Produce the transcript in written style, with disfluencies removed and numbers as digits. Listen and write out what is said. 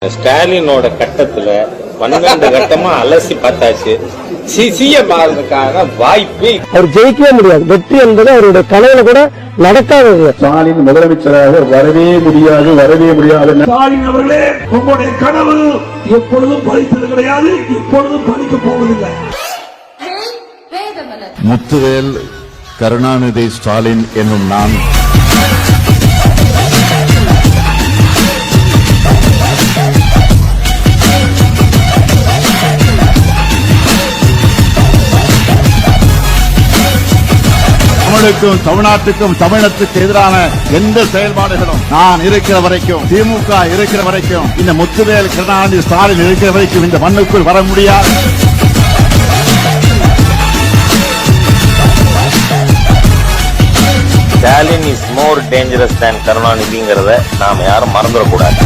ஸ்டாலினோட கட்டத்துல 12 கட்டமா அலசி பார்த்தாச்சு. சிஎம் ஆகிறதுக்கான வாய்ப்பு அவர் ஜெயிக்கவே முடியாது. வெற்றி என்பது அவருடைய கனவுல கூட நடக்காதது. ஸ்டாலின் முதலமைச்சராக வரவே முடியாது. ஸ்டாலின் அவர்களே, உங்களுடைய கனவு எப்பொழுதும் பலித்தது கிடையாது, இப்பொழுதும் பலிக்க போவதில்லை. முத்துவேல் கருணாநிதி ஸ்டாலின் என்னும் நான் தமிழுக்கும் தமிழ்நாட்டுக்கும் தமிழத்துக்கு எதிரான எந்த செயல்பாடுகளும் நான் இருக்கிற வரைக்கும், திமுக இருக்கிற வரைக்கும், இந்த முத்துவேல் கருணாநிதி ஸ்டாலின் இருக்கிற வரைக்கும் இந்த மண்ணுக்குள் வர முடியாது. Stalin is more dangerous than கருணாநிதிங்கிறத நாம யாரும் மறந்துடக்கூடாது.